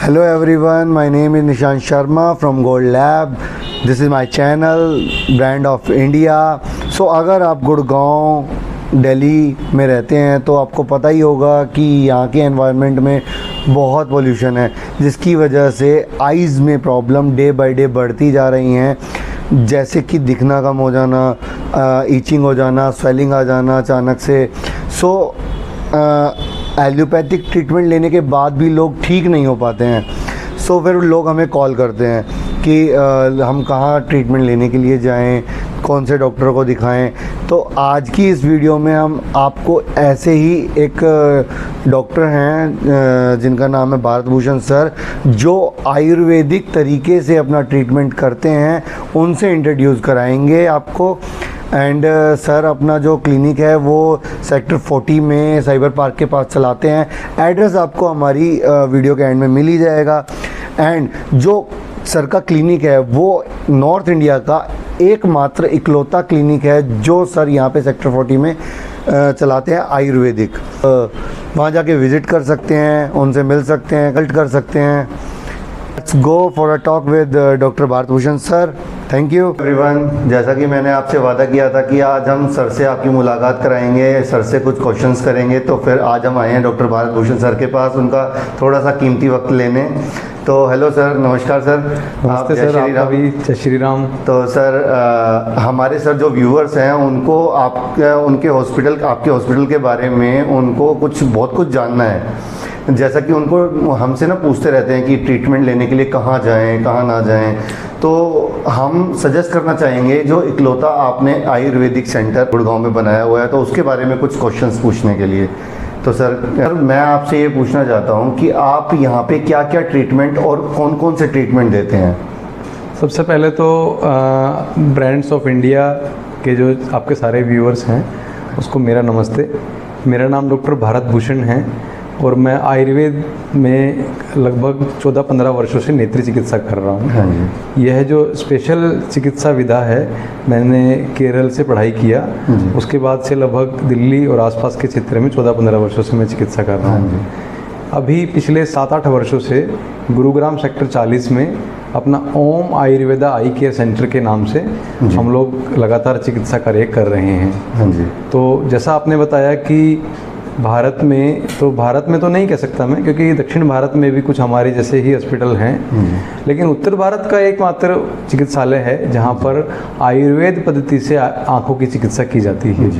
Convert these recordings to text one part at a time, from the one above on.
Hello everyone, my name is Nishan Sharma from Gold Lab. This is my channel, Brand of India. So अगर आप गुड़गांव दिल्ली में रहते हैं तो आपको पता ही होगा कि यहाँ के एनवायरनमेंट में बहुत पोल्यूशन है, जिसकी वजह से आइज़ में प्रॉब्लम डे बाय डे बढ़ती जा रही हैं, जैसे कि दिखना कम हो जाना, ईचिंग हो जाना, स्वेलिंग आ जाना अचानक से। एलोपैथिक ट्रीटमेंट लेने के बाद भी लोग ठीक नहीं हो पाते हैं। फिर लोग हमें कॉल करते हैं कि हम कहाँ ट्रीटमेंट लेने के लिए जाएं, कौन से डॉक्टर को दिखाएं। तो आज की इस वीडियो में हम आपको ऐसे ही एक डॉक्टर हैं जिनका नाम है भारत भूषण सर, जो आयुर्वेदिक तरीके से अपना ट्रीटमेंट करते हैं, उनसे इंट्रोड्यूस कराएंगे आपको। एंड सर अपना जो क्लिनिक है वो सेक्टर 40 में साइबर पार्क के पास चलाते हैं। एड्रेस आपको हमारी वीडियो के एंड में मिल ही जाएगा। एंड जो सर का क्लिनिक है वो नॉर्थ इंडिया का एकमात्र इकलौता क्लिनिक है जो सर यहाँ पे सेक्टर 40 में चलाते हैं आयुर्वेदिक। वहाँ जाके विज़िट कर सकते हैं, उनसे मिल सकते हैं, कंसल्ट कर सकते हैं। Let's go for a talk with doctor Bharat Bhushan sir. Thank you everyone. जैसा कि मैंने आपसे वादा किया था कि आज हम सर से आपकी मुलाकात कराएंगे, सर से कुछ क्वेश्चंस करेंगे, तो फिर आज हम आए हैं डॉक्टर भारत भूषण सर के पास उनका थोड़ा सा कीमती वक्त लेने। तो हेलो सर, नमस्कार सर। नमस्ते सर, आपका भी जय श्री राम। तो सर हमारे सर जो व्यूअर्स हैं उनको आपके आपके हॉस्पिटल के बारे में उनको बहुत कुछ जानना है। जैसा कि उनको हमसे ना पूछते रहते हैं कि ट्रीटमेंट लेने के लिए कहाँ जाएं, कहाँ ना जाएं, तो हम सजेस्ट करना चाहेंगे जो इकलौता आपने आयुर्वेदिक सेंटर गुड़गांव में बनाया हुआ है, तो उसके बारे में कुछ क्वेश्चंस पूछने के लिए। तो सर मैं आपसे ये पूछना चाहता हूँ कि आप यहाँ पे क्या क्या ट्रीटमेंट और कौन कौन से ट्रीटमेंट देते हैं। सबसे पहले तो ब्रांड्स ऑफ इंडिया के जो आपके सारे व्यूअर्स हैं उसको मेरा नमस्ते। मेरा नाम डॉक्टर भारत भूषण है और मैं आयुर्वेद में लगभग 14-15 वर्षों से नेत्र चिकित्सा कर रहा हूँ। हाँ जी। यह जो स्पेशल चिकित्सा विधा है, मैंने केरल से पढ़ाई किया, उसके बाद से लगभग दिल्ली और आसपास के क्षेत्र में 14-15 वर्षों से मैं चिकित्सा कर रहा हूँ। अभी पिछले 7-8 वर्षों से गुरुग्राम सेक्टर 40 में अपना ओम आयुर्वेदा आई केयर सेंटर के नाम से हम लोग लगातार चिकित्सा कार्य कर रहे हैं। हाँ जी। तो जैसा आपने बताया कि भारत में तो नहीं कह सकता मैं, क्योंकि दक्षिण भारत में भी कुछ हमारे जैसे ही हॉस्पिटल हैं, लेकिन उत्तर भारत का एकमात्र चिकित्सालय है जहां पर आयुर्वेद पद्धति से आँखों की चिकित्सा की जाती है।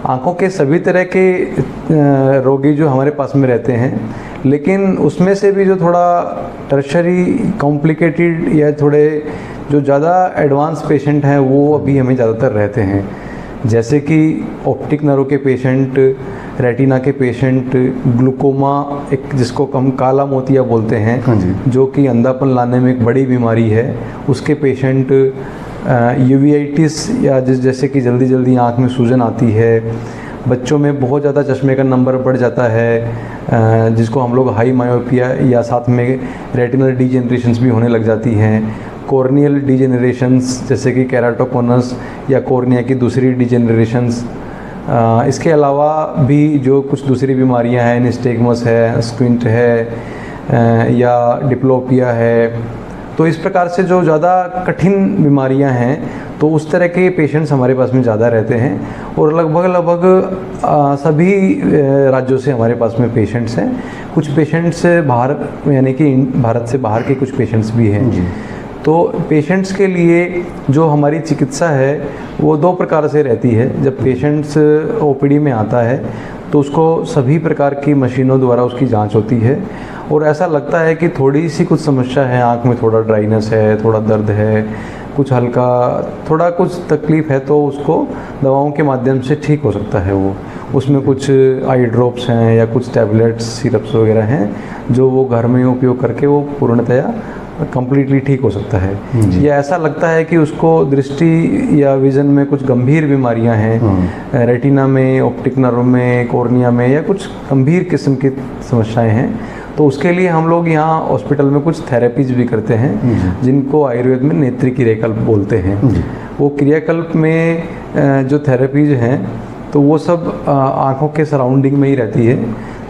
आँखों के सभी तरह के रोगी जो हमारे पास में रहते हैं, लेकिन उसमें से भी जो थोड़ा टर्शरी कॉम्प्लिकेटेड या थोड़े जो ज़्यादा एडवांस पेशेंट हैं वो अभी हमें ज़्यादातर रहते हैं, जैसे कि ऑप्टिक नर्व के पेशेंट, रेटिना के पेशेंट, ग्लूकोमा एक जिसको हम काला मोतिया बोलते हैं, जो कि अंधापन लाने में एक बड़ी बीमारी है, उसके पेशेंट, यूवीआइटिस या जैसे कि जल्दी जल्दी आँख में सूजन आती है, बच्चों में बहुत ज़्यादा चश्मे का नंबर बढ़ जाता है जिसको हम लोग हाई मायोपिया या साथ में रेटिनल डीजेनरेशंस भी होने लग जाती हैं, कॉर्नियल डीजेनरेशंस जैसे कि केराटोकोनस या कॉर्निया की दूसरी डीजेनरेशंस। इसके अलावा भी जो कुछ दूसरी बीमारियां हैं, निस्टेगमस है, स्क्विंट है या डिप्लोपिया है, तो इस प्रकार से जो ज़्यादा कठिन बीमारियां हैं तो उस तरह के पेशेंट्स हमारे पास में ज़्यादा रहते हैं और लगभग सभी राज्यों से हमारे पास में पेशेंट्स हैं। कुछ पेशेंट्स बाहर यानी कि भारत से बाहर के कुछ पेशेंट्स भी हैं। तो पेशेंट्स के लिए जो हमारी चिकित्सा है वो 2 प्रकार से रहती है। जब पेशेंट्स ओपीडी में आता है तो उसको सभी प्रकार की मशीनों द्वारा उसकी जांच होती है और ऐसा लगता है कि थोड़ी सी कुछ समस्या है, आँख में थोड़ा ड्राइनेस है, थोड़ा दर्द है, कुछ हल्का थोड़ा कुछ तकलीफ़ है, तो उसको दवाओं के माध्यम से ठीक हो सकता है। वो उसमें कुछ आई ड्रॉप्स हैं या कुछ टैबलेट्स, सिरप्स वगैरह हैं जो वो घर में उपयोग करके वो पूर्णतया कम्प्लीटली ठीक हो सकता है। या ऐसा लगता है कि उसको दृष्टि या विज़न में कुछ गंभीर बीमारियां हैं, रेटिना में, ऑप्टिक नर्व में, कॉर्निया में या कुछ गंभीर किस्म की समस्याएं हैं, तो उसके लिए हम लोग यहाँ हॉस्पिटल में कुछ थेरेपीज भी करते हैं जिनको आयुर्वेद में नेत्र क्रियाकल्प बोलते हैं। वो क्रियाकल्प में जो थेरेपीज हैं तो वो सब आँखों के सराउंडिंग में ही रहती है,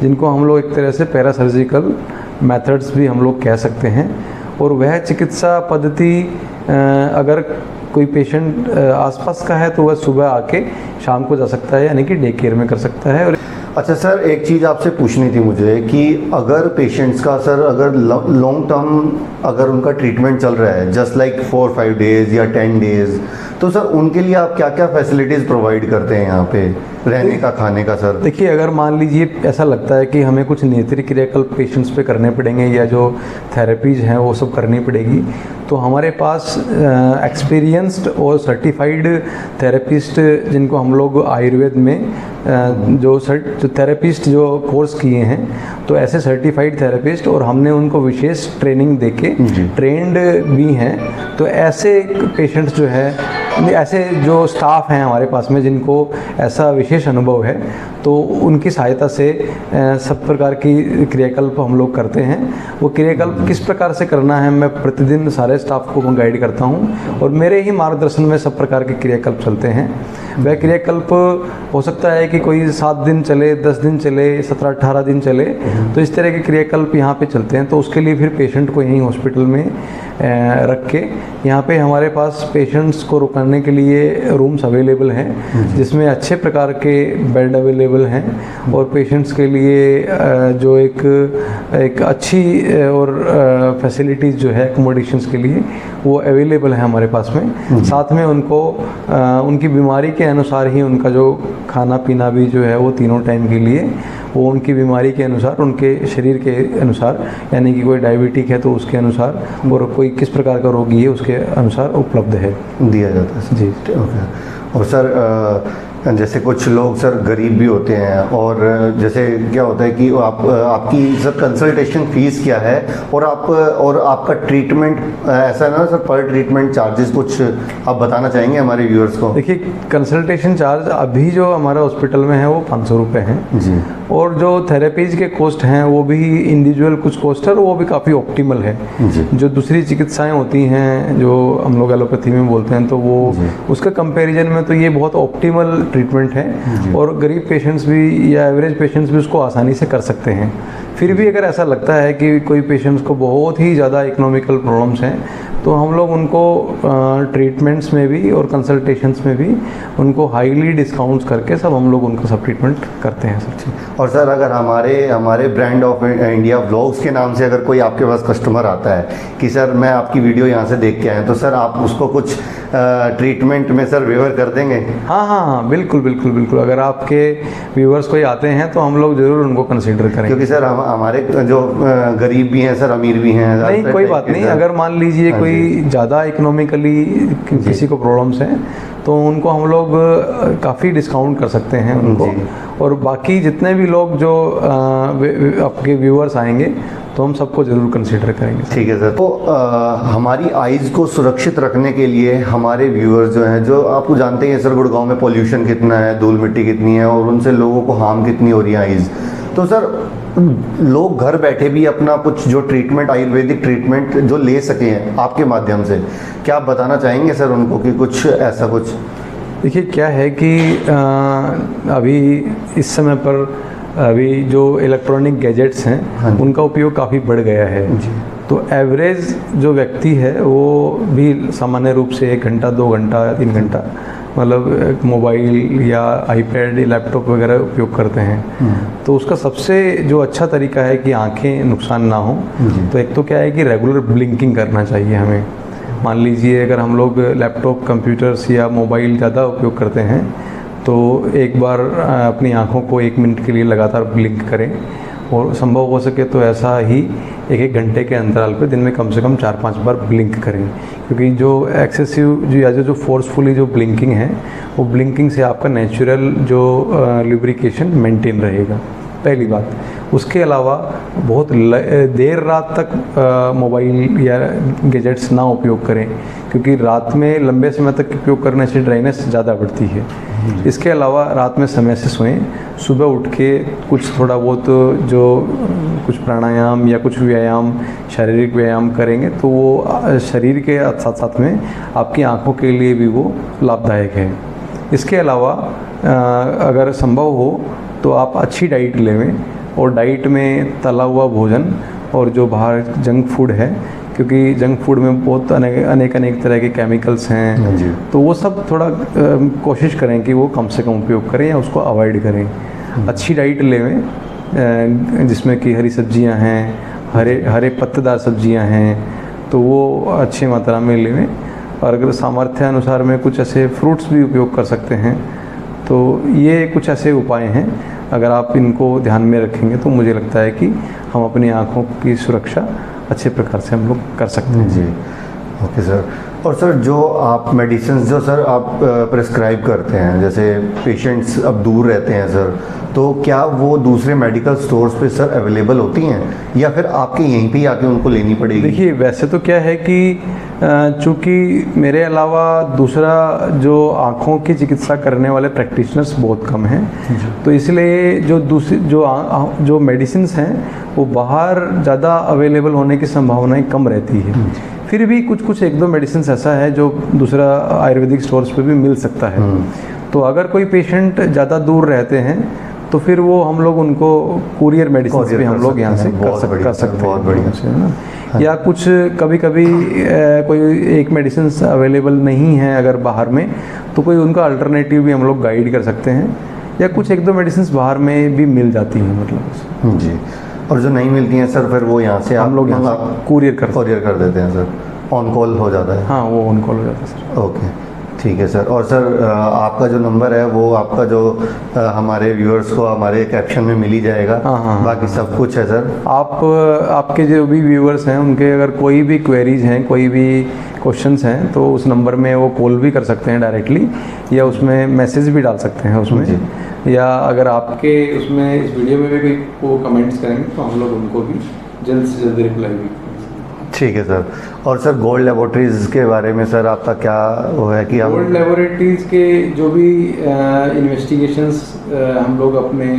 जिनको हम लोग एक तरह से पैरासर्जिकल मेथड्स भी हम लोग कह सकते हैं। और वह चिकित्सा पद्धति अगर कोई पेशेंट आसपास का है तो वह सुबह आके शाम को जा सकता है, यानी कि डे केयर में कर सकता है। और अच्छा सर, एक चीज़ आपसे पूछनी थी मुझे कि अगर पेशेंट्स का सर अगर लॉन्ग टर्म अगर उनका ट्रीटमेंट चल रहा है जस्ट लाइक 4-5 डेज़ या 10 डेज़, तो सर उनके लिए आप क्या क्या फैसिलिटीज़ प्रोवाइड करते हैं यहाँ पे, रहने का, खाने का सर? देखिए, अगर मान लीजिए ऐसा लगता है कि हमें कुछ नेत्र क्रियाकल्प पेशेंट्स पे करने पड़ेंगे या जो थेरेपीज हैं वो सब करनी पड़ेगी, तो हमारे पास एक्सपीरियंस्ड और सर्टिफाइड थेरेपिस्ट जिनको हम लोग आयुर्वेद में जो थेरेपिस्ट जो कोर्स किए हैं, तो ऐसे सर्टिफाइड थेरेपिस्ट और हमने उनको विशेष ट्रेनिंग देके ट्रेंड भी हैं। तो ऐसे पेशेंट्स जो है, ऐसे जो स्टाफ हैं हमारे पास में जिनको ऐसा विशेष अनुभव है, तो उनकी सहायता से सब प्रकार की क्रियाकल्प हम लोग करते हैं। वो क्रियाकल्प किस प्रकार से करना है मैं प्रतिदिन सारे स्टाफ को गाइड करता हूँ और मेरे ही मार्गदर्शन में सब प्रकार के क्रियाकल्प चलते हैं। वह क्रियाकल्प हो सकता है कि कोई 7 दिन चले, 10 दिन चले, 17-18 दिन चले, तो इस तरह के क्रियाकल्प यहाँ पे चलते हैं। तो उसके लिए फिर पेशेंट को यहीं हॉस्पिटल में रख के, यहाँ पे हमारे पास पेशेंट्स को रुकने के लिए रूम्स अवेलेबल हैं जिसमें अच्छे प्रकार के बेड अवेलेबल हैं और पेशेंट्स के लिए जो एक अच्छी और फैसिलिटीज़ जो है एकोमोडेशंस के लिए वो अवेलेबल है हमारे पास में। साथ में उनको उनकी बीमारी के अनुसार ही उनका जो खाना पीना भी जो है वो तीनों टाइम के लिए वो उनकी बीमारी के अनुसार, उनके शरीर के अनुसार, यानी कि कोई डायबिटिक है तो उसके अनुसार और कोई किस प्रकार का रोगी है उसके अनुसार उपलब्ध है, दिया जाता है जी। ओके। और सर जैसे कुछ लोग सर गरीब भी होते हैं और जैसे क्या होता है कि आपकी सर कंसल्टेशन फ़ीस क्या है और आपका ट्रीटमेंट ऐसा है ना सर, पर ट्रीटमेंट चार्जेस कुछ आप बताना चाहेंगे हमारे व्यूअर्स को? देखिए, कंसल्टेशन चार्ज अभी जो हमारा हॉस्पिटल में है वो 500 रुपये हैं जी, और जो थेरेपीज़ के कॉस्ट हैं वो भी इंडिविजुअल कुछ कॉस्ट है और वो भी काफ़ी ऑप्टिमल है जी। जो दूसरी चिकित्साएं होती हैं जो हम लोग एलोपैथी में बोलते हैं, तो वो उसके कंपैरिजन में तो ये बहुत ऑप्टिमल ट्रीटमेंट है और गरीब पेशेंट्स भी या एवरेज पेशेंट्स भी उसको आसानी से कर सकते हैं। फिर भी अगर ऐसा लगता है कि कोई पेशेंट्स को बहुत ही ज़्यादा इकोनॉमिकल प्रॉब्लम्स हैं तो हम लोग उनको ट्रीटमेंट्स में भी और कंसल्टेशंस में भी उनको हाईली डिस्काउंट्स करके सब हम लोग उनका सब ट्रीटमेंट करते हैं सर। और सर अगर हमारे ब्रांड ऑफ इंडिया व्लॉग्स के नाम से अगर कोई आपके पास कस्टमर आता है कि सर मैं आपकी वीडियो यहाँ से देख के आया, तो सर आप उसको कुछ ट्रीटमेंट में सर व्यूअर कर देंगे? हाँ, बिल्कुल। अगर आपके व्यूअर्स कोई आते हैं तो हम लोग ज़रूर उनको कंसिडर करेंगे, क्योंकि सर हमारे जो गरीब भी हैं सर, अमीर भी हैं। नहीं, कोई बात नहीं। अगर मान लीजिए कोई ज़्यादा इकोनॉमिकली किसी को प्रॉब्लम्स हैं तो उनको हम लोग काफ़ी डिस्काउंट कर सकते हैं उनको, और बाकी जितने भी लोग जो आपके व्यूअर्स आएंगे तो हम सबको ज़रूर कंसीडर करेंगे। ठीक है सर। तो हमारी आइज़ को सुरक्षित रखने के लिए हमारे व्यूअर्स जो हैं, जो आपको जानते हैं सर गुड़गांव में पॉल्यूशन कितना है, धूल मिट्टी कितनी है और उनसे लोगों को हार्म कितनी हो रही है आइज़, तो सर लोग घर बैठे भी अपना कुछ जो ट्रीटमेंट, आयुर्वेदिक ट्रीटमेंट जो ले सके हैं आपके माध्यम से, क्या आप बताना चाहेंगे सर उनको कि कुछ ऐसा कुछ? देखिए, क्या है कि अभी इस समय पर अभी जो इलेक्ट्रॉनिक गैजेट्स हैं उनका उपयोग काफ़ी बढ़ गया है। तो एवरेज जो व्यक्ति है वो भी सामान्य रूप से 1 घंटा, 2 घंटा, 3 घंटा मतलब मोबाइल या आईपैड, लैपटॉप वगैरह उपयोग करते हैं। तो उसका सबसे जो अच्छा तरीका है कि आंखें नुकसान ना हो, तो एक तो क्या है कि रेगुलर ब्लिंकिंग करना चाहिए हमें। मान लीजिए अगर हम लोग लैपटॉप, कंप्यूटर्स या मोबाइल ज़्यादा उपयोग करते हैं तो एक बार अपनी आँखों को 1 मिनट के लिए लगातार ब्लिंक करें, और संभव हो सके तो ऐसा ही 1-1 घंटे के अंतराल पे दिन में कम से कम 4-5 बार ब्लिंक करें, क्योंकि जो एक्सेसिव जो फोर्सफुली जो ब्लिंकिंग है वो ब्लिंकिंग से आपका नेचुरल जो लुब्रिकेशन मेंटेन रहेगा, पहली बात। उसके अलावा बहुत देर रात तक मोबाइल या गैजेट्स ना उपयोग करें, क्योंकि रात में लंबे समय तक उपयोग करने से ड्राइनेस ज़्यादा बढ़ती है। इसके अलावा रात में समय से सोएं, सुबह उठ के कुछ थोड़ा बहुत जो कुछ प्राणायाम या कुछ व्यायाम, शारीरिक व्यायाम करेंगे तो वो शरीर के साथ साथ में आपकी आँखों के लिए भी वो लाभदायक है। इसके अलावा अगर संभव हो तो आप अच्छी डाइट लेवें, और डाइट में तला हुआ भोजन और जो बाहर जंक फूड है, क्योंकि जंक फूड में बहुत अनेक तरह के केमिकल्स हैं, जी। तो वो सब थोड़ा कोशिश करें कि वो कम से कम उपयोग करें या उसको अवॉइड करें। अच्छी डाइट लें जिसमें कि हरी सब्जियां हैं, हरे पत्तेदार सब्जियां हैं, तो वो अच्छी मात्रा में लें। और अगर सामर्थ्य अनुसार में कुछ ऐसे फ्रूट्स भी उपयोग कर सकते हैं। तो ये कुछ ऐसे उपाय हैं, अगर आप इनको ध्यान में रखेंगे तो मुझे लगता है कि हम अपनी आँखों की सुरक्षा अच्छे प्रकार से हम लोग कर सकते हैं। जी, ओके सर। और सर जो आप मेडिसिन जो सर आप प्रिस्क्राइब करते हैं, जैसे पेशेंट्स अब दूर रहते हैं सर, तो क्या वो दूसरे मेडिकल स्टोर्स पे सर अवेलेबल होती हैं या फिर आपके यहीं पे आके उनको लेनी पड़ेगी? देखिए, वैसे तो क्या है कि चूँकि मेरे अलावा दूसरा जो आँखों की चिकित्सा करने वाले प्रैक्टिशनर्स बहुत कम हैं, तो इसलिए जो दूसरी जो मेडिसिन्स हैं वो बाहर ज़्यादा अवेलेबल होने की संभावनाएं कम रहती है। फिर भी कुछ एक दो मेडिसिन्स ऐसा है जो दूसरा आयुर्वेदिक स्टोर्स पे भी मिल सकता है। तो अगर कोई पेशेंट ज़्यादा दूर रहते हैं तो फिर वो हम लोग उनको कुरियर मेडिसिन भी हम लोग यहाँ से कर सकते हैं, बहुत बढ़िया। या कुछ कभी कोई एक मेडिसिन अवेलेबल नहीं है अगर बाहर में, तो कोई उनका अल्टरनेटिव भी हम लोग गाइड कर सकते हैं, या कुछ एक दो मेडिसिन बाहर में भी मिल जाती हैं मतलब। जी। और जो नहीं मिलती हैं सर फिर वो यहाँ से हम लोग यहाँ कुरियर कर देते हैं सर, ऑन कॉल हो जाता है? हाँ, वो ऑन कॉल हो जाता है सर। ओके, ठीक है सर। और सर आपका जो नंबर है वो आपका जो हमारे व्यूअर्स को हमारे कैप्शन में मिल ही जाएगा। हाँ। बाकी सब कुछ है सर। आपके जो भी व्यूअर्स हैं उनके अगर कोई भी क्वेरीज हैं, कोई भी क्वेश्चंस हैं, तो उस नंबर में वो कॉल भी कर सकते हैं डायरेक्टली, या उसमें मैसेज भी डाल सकते हैं उसमें जी। या अगर आपके उसमें इस वीडियो में भी कोई वो कमेंट्स करेंगे तो हम लोग उनको भी जल्द से जल्द रिप्लाई भी। ठीक है सर। और सर गोल्ड लेबोरेटरीज़ के बारे में सर आपका क्या वो है कि हम गोल्ड लेबोरेटरीज़ के जो भी इन्वेस्टिगेशंस हम लोग अपने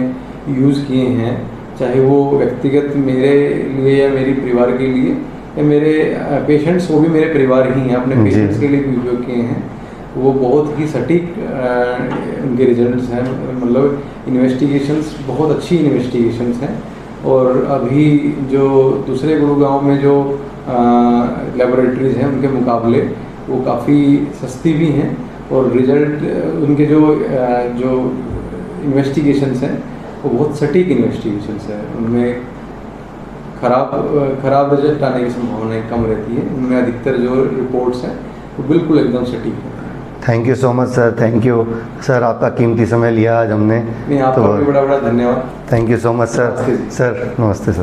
यूज़ किए हैं, चाहे वो व्यक्तिगत मेरे लिए या मेरी परिवार के लिए, या मेरे पेशेंट्स वो भी मेरे परिवार ही हैं, अपने पेशेंट्स के लिए भी उपयोग किए हैं, वो बहुत ही सटीक उनके रिजल्ट्स हैं। मतलब इन्वेस्टिगेशंस बहुत अच्छी इन्वेस्टिगेशंस हैं। और अभी जो दूसरे गुड़गांव में जो लेबोरेटरीज़ हैं उनके मुकाबले वो काफ़ी सस्ती भी हैं, और रिजल्ट उनके जो इन्वेस्टिगेशंस हैं वो बहुत सटीक इन्वेस्टिगेशंस हैं। उनमें ख़राब रिजल्ट आने की संभावनाएं कम रहती है। उनमें अधिकतर जो रिपोर्ट्स हैं वो बिल्कुल एकदम सटीक हैं। Thank you so much sir. Thank you sir, आपका कीमती समय लिया आज हमने। नहीं, आपका भी बड़ा धन्यवाद। Thank you so much sir. Sir नमस्ते सर।